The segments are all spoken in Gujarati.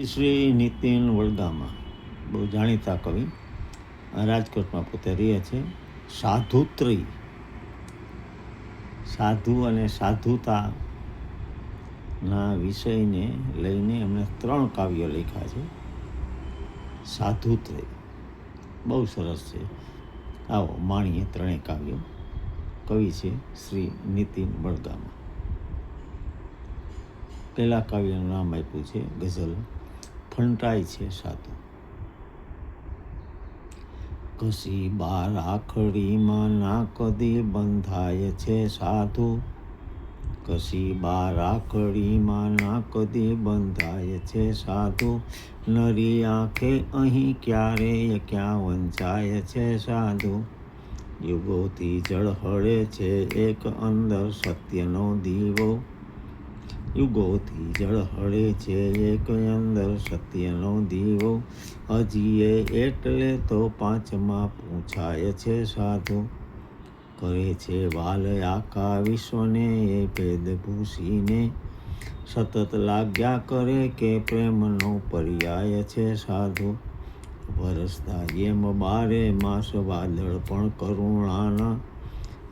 શ્રી નીતિન વડગામા બહુ જાણીતા કવિ, રાજકોટમાં પોતે રહે છે. સાધુત્રયી, સાધુ અને સાધુતાના વિષયને લઈને એમણે 3 કાવ્યો લખ્યા છે. સાધુત્રયી બહુ સરસ છે. આવો માણીએ 3 કાવ્યો. કવિ છે શ્રી નીતિન વડગામા. પહેલા કાવ્યનું નામ આપ્યું છે ગઝલ ફંટાય છે સાધુ. કશી બાર આખડીમાં ના કદી બંધાય છે સાધુ. કશી બાર આખડીમાં ના કદી બંધાય છે સાધુ. નરી આંખે અહીં ક્યારેય ક્યાં વંચાય છે સાધુ. યુગોથી ઝળહળે છે એક અંદર સત્યનો દીવો. યુગોથી ઝળહળે છે એક અંદર સત્યનો દીવો. હજીએ એટલે તો 5મા પૂછાય છે સાધુ. કરે છે વાલ આખા વિશ્વને એ ભેદ ભૂસીને. સતત લાગ્યા કરે કે પ્રેમનો પર્યાય છે સાધુ. વરસતા એમ 12 માસ વાદળ પણ કરુણાના.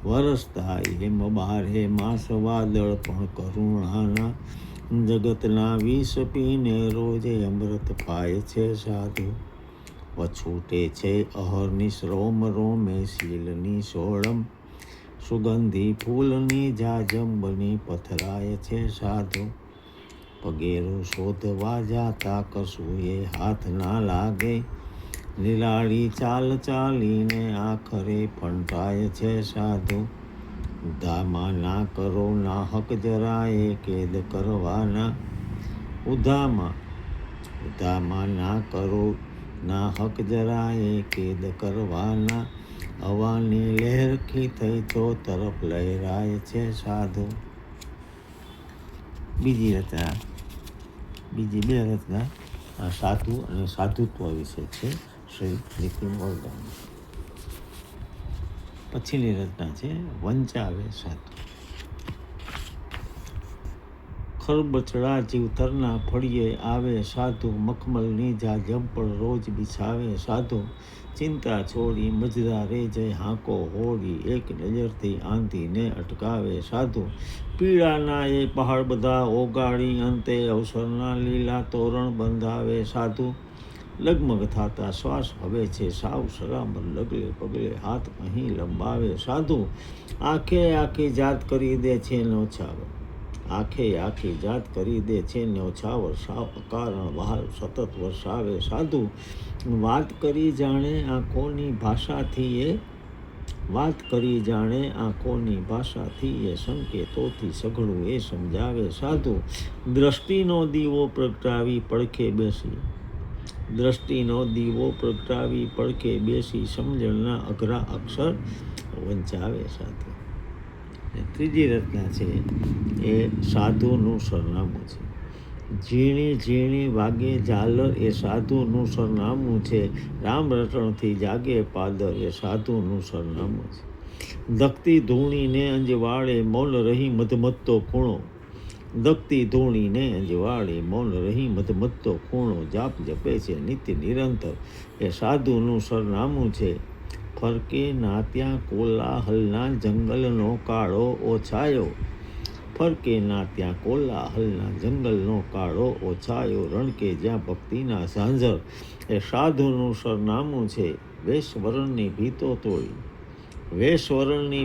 વરસતા એમ 12 માસ વાદળ પણ કરુણાના. જગતના વિષ પીને રોજે અમૃત પાય છે સાધુ. પછૂટે છે અહર્નિશ રોમ રોમે શીલની સોળમ. સુગંધી ફૂલની જાજમ બની પથરાય છે સાધુ. પગેરું શોધવા જાતા કશુંએ હાથ ના લાગે. લીલાડી ચાલ ચાલીને આખરે ફંટાય છે સાધુ. ઉધામાં ના કરો ના હક જરાએ કેદ કરવાના. ઉધામાં ના કરો ના હક જરાએ કેદ કરવાના. હવાની લહેરખી થઈ ચો તરફ લહેરાય છે સાધુ. બીજી 2 રચના સાધુ અને સાધુત્વ વિશે છે શ્રી નીતિન વડગામા. પછીની રચના છે વંચાવે સાધુ. ખરબચડા જીવતરના ફળીએ આવે સાધુ. મખમલની જાજમ પર રોજ બિછાવે સાધુ. ચિંતા છોડી મજદારે જય હાંકો હોડી. એક નજરથી આંધીને અટકાવે સાધુ. પીડાના એ પહાડ બધા ઓગાળી અંતે અવસરના લીલા તોરણ બંધાવે સાધુ. લગમગ થાતા શ્વાસ હવે છે સાવ સલામત. લગલે પગલે હાથ અહીં લંબાવે સાધુ. આંખે આખી જાત કરી દે છે ન્યોછાવર. આંખે આખી જાત કરી દે છે ન્યોછાવર. સાવ અકારણ વહાલ સતત વરસાવે સાધુ. વાત કરી જાણે આંખોની ભાષાથી એ સંકેતોથી સઘળું એ સમજાવે સાધુ. દ્રષ્ટિનો દીવો પ્રગટાવી પડખે બેસી સમજણના અઘરા અક્ષર વંચાવે સાધુ. ત્રીજી રચના છે એ સાધુનું સરનામું છે. ઝીણી ઝીણી વાગે ઝાલર એ સાધુનું સરનામું છે. રામ રટણથી જાગે પાદર એ સાધુનું સરનામું છે. ધકતી ધૂણીને અંજવાળે મૌન રહી મધમત્તો ખૂણો. ધકતી ધૂણીને અંજવાળે મૌન રહી મધમત્તો ખૂણો. જાપ જપે છે નિત્ય નિરંતર એ સાધુનું સરનામું છે. ફરકે ના ત્યાં કોલાહલના જંગલનો કાળો ઓછાયો. ફરકે ના ત્યાં કોલાહલના જંગલનો કાળો ઓછાયો. રણકે જ્યાં ભક્તિના ઝાંઝર એ સાધુનું સરનામું છે. વેશવરણની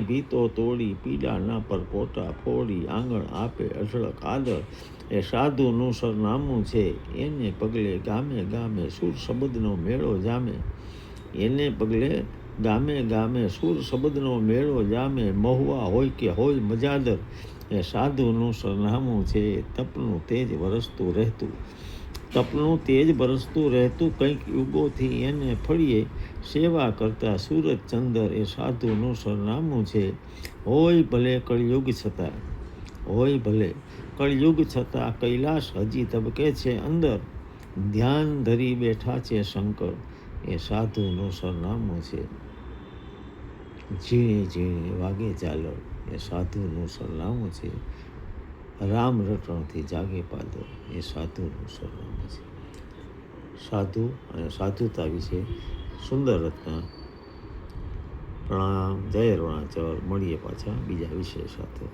ભીતો તોડી પીડાના પરપોટા ફોડી. આંગણ આપે અઢળક આદર એ સાધુનું સરનામું છે. એને પગલે ગામે ગામે સુર શબ્દનો મેળો જામે. એને પગલે ગામે ગામે સુર શબ્દનો મેળો જામે. મહુવા હોય કે હોય મજાદર એ સાધુનું સરનામું છે. તપનું તેજ બરસતું રહેતું કંઈક યુગોથી એને ફળીએ. સેવા કરતા સૂરજ ચંદર એ સાધુનું સરનામું છે. હોય ભલે કળયુગ છતાં કૈલાસ હજી તબકે છે અંદર. ધ્યાન ધરી બેઠા છે શંકર એ સાધુનું સરનામું છે. ઝીણી ઝીણી વાગે ઝાલર એ સાધુનું સરનામું છે. રામ રટણથી જાગે પાદર એ સાધુનું સરનામું છે. સાધુ અને સાધુતા વિશે સુંદર રચના. પ્રણામ. જય અરુણાચલ. મળીએ પાછા બીજા વિષય સાથે.